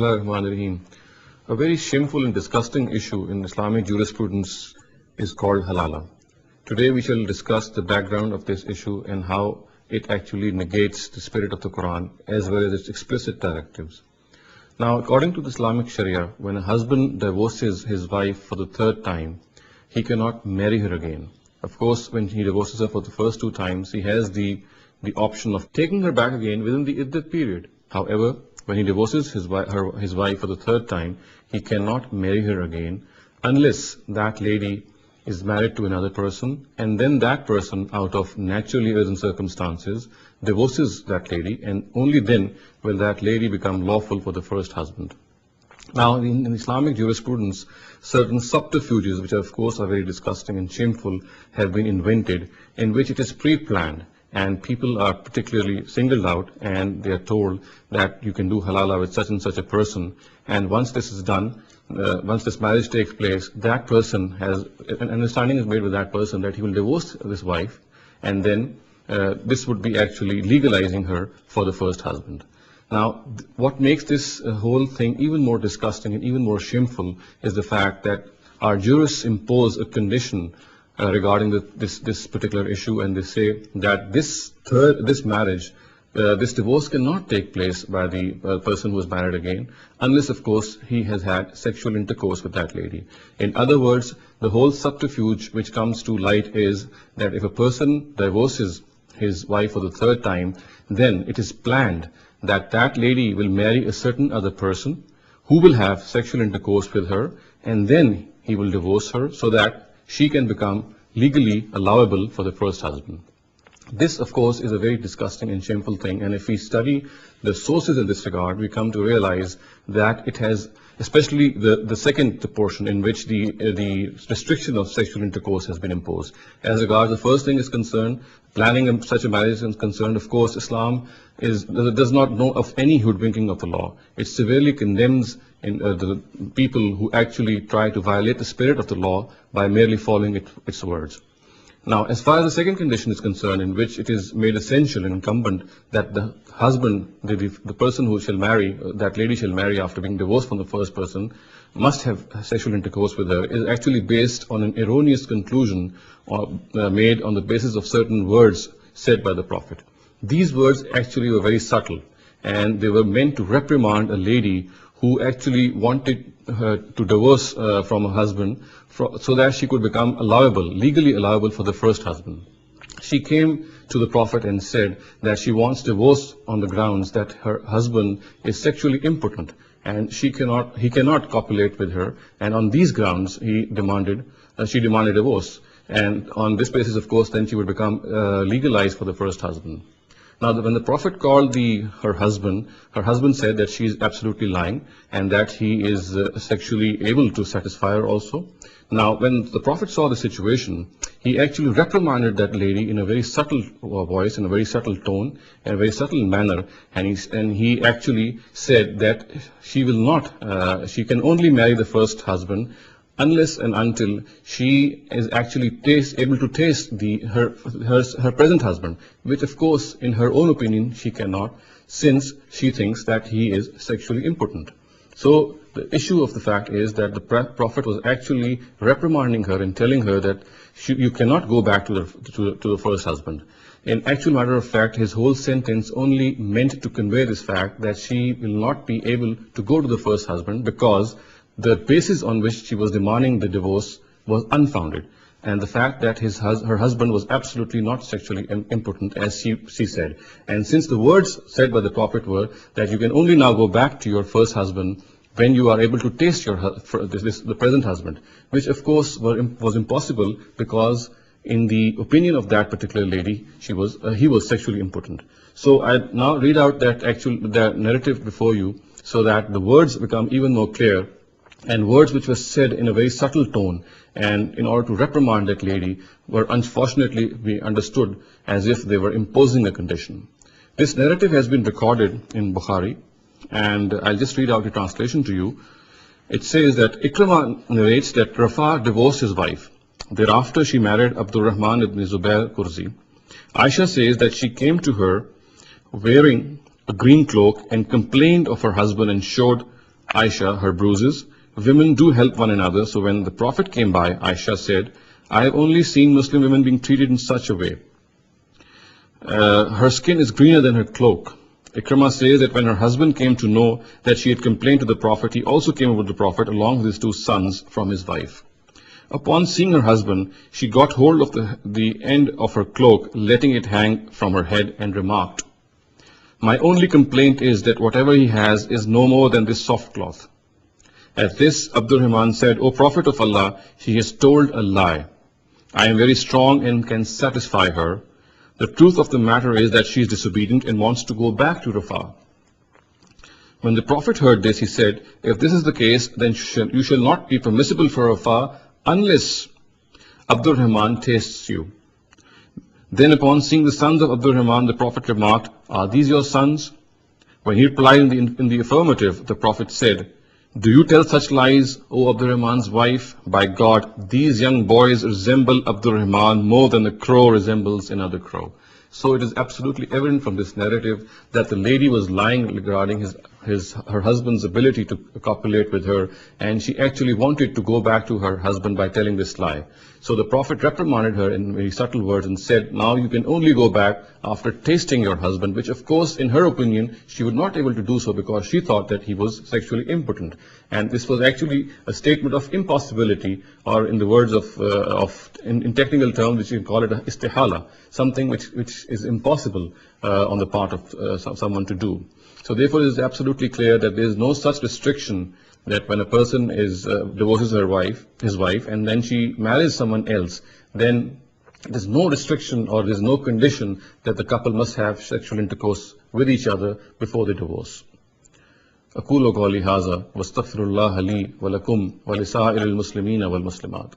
Bismillahirrahmanirrahim. A very shameful and disgusting issue in Islamic jurisprudence is called Halalah. Today we shall discuss the background of this issue and how it actually negates the spirit of the Quran as well as its explicit directives. Now, according to the Islamic Sharia, when a husband divorces his wife for the third time, he cannot marry her again. Of course, when he divorces her for the first two times, he has the option of taking her back again within the iddat period. However, when he divorces his wife for the third time, he cannot marry her again unless that lady is married to another person, and then that person, out of naturally arisen circumstances, divorces that lady, and only then will that lady become lawful for the first husband. Now, in Islamic jurisprudence, certain subterfuges, which of course are very disgusting and shameful, have been invented, in which it is pre-planned, and people are particularly singled out, and they are told that you can do halala with such and such a person, and once this is done, once this marriage takes place, that person has, an understanding is made with that person that he will divorce this wife, and then this would be actually legalizing her for the first husband. Now, what makes this whole thing even more disgusting and even more shameful is the fact that our jurists impose a condition regarding this particular issue, and they say that this marriage, this divorce cannot take place by the person who is married again, unless, of course, he has had sexual intercourse with that lady. In other words, the whole subterfuge which comes to light is that if a person divorces his wife for the third time, then it is planned that that lady will marry a certain other person who will have sexual intercourse with her, and then he will divorce her so that she can become legally allowable for the first husband. This, of course, is a very disgusting and shameful thing, and if we study the sources in this regard, we come to realize that it has, especially the second portion in which the restriction of sexual intercourse has been imposed. As regards the first thing is concerned, planning of such a marriage is concerned, of course, Islam does not know of any hoodwinking of the law. It severely condemns the people who actually try to violate the spirit of the law by merely following its words. Now, as far as the second condition is concerned, in which it is made essential and incumbent that the husband, the person who shall marry, that lady shall marry after being divorced from the first person, must have sexual intercourse with her, is actually based on an erroneous conclusion made on the basis of certain words said by the Prophet. These words actually were very subtle, and they were meant to reprimand a lady who actually wanted her to divorce from her husband so that she could become legally allowable for the first husband. She came to the Prophet and said that she wants divorce on the grounds that her husband is sexually impotent and he cannot copulate with her, and on these grounds she demanded divorce, and on this basis, of course, then she would become legalized for the first husband. Now, when the Prophet called her husband said that she is absolutely lying and that he is sexually able to satisfy her also. Now, when the Prophet saw the situation, he actually reprimanded that lady in a very subtle voice, in a very subtle tone, in a very subtle manner, and he actually said that she can only marry the first husband unless and until she is actually able to taste her present husband, which of course, in her own opinion, she cannot, since she thinks that he is sexually impotent. So the issue of the fact is that the Prophet was actually reprimanding her and telling her that you cannot go back to the first husband. In actual matter of fact, his whole sentence only meant to convey this fact that she will not be able to go to the first husband because the basis on which she was demanding the divorce was unfounded, and the fact that her husband was absolutely not sexually impotent, as she said. And since the words said by the Prophet were that you can only now go back to your first husband when you are able to taste the present husband, which of course was impossible because in the opinion of that particular lady, he was sexually impotent. So I now read out that narrative before you so that the words become even more clear, and words which were said in a very subtle tone and in order to reprimand that lady were unfortunately be understood as if they were imposing a condition. This narrative has been recorded in Bukhari, and I'll just read out the translation to you. It says that Ikrimah narrates that Rafa divorced his wife. Thereafter she married Abdurrahman ibn Zubair Kurzi. Aisha says that she came to her wearing a green cloak and complained of her husband and showed Aisha her bruises. Women do help one another, so when the Prophet came by, Aisha said, I have only seen Muslim women being treated in such a way. Her skin is greener than her cloak. Ikramah says that when her husband came to know that she had complained to the Prophet, he also came over to the Prophet along with his two sons from his wife. Upon seeing her husband, she got hold of the end of her cloak, letting it hang from her head, and remarked, my only complaint is that whatever he has is no more than this soft cloth. At this, Abdurrahman said, O Prophet of Allah, she has told a lie. I am very strong and can satisfy her. The truth of the matter is that she is disobedient and wants to go back to Rafah. When the Prophet heard this, he said, if this is the case, then you shall not be permissible for Rafah unless Abdurrahman tastes you. Then upon seeing the sons of Abdurrahman, the Prophet remarked, are these your sons? When he replied in the affirmative, the Prophet said, do you tell such lies, O Abdurrahman's wife? By God, these young boys resemble Abdurrahman more than the crow resembles another crow. So it is absolutely evident from this narrative that the lady was lying regarding her husband's ability to copulate with her, and she actually wanted to go back to her husband by telling this lie. So the Prophet reprimanded her in very subtle words and said, now you can only go back after tasting your husband, which of course in her opinion she would not be able to do so because she thought that he was sexually impotent. And this was actually a statement of impossibility, or in the words in technical terms, which you can call it istihala, something which is impossible on the part of someone to do. So therefore it is absolutely clear that there is no such restriction that when a person divorces his wife, and then she marries someone else, then there's no restriction or there's no condition that the couple must have sexual intercourse with each other before they divorce. أقول قولي هذا واستغفر الله لي ولكم ولسائر المسلمين والمسلمات.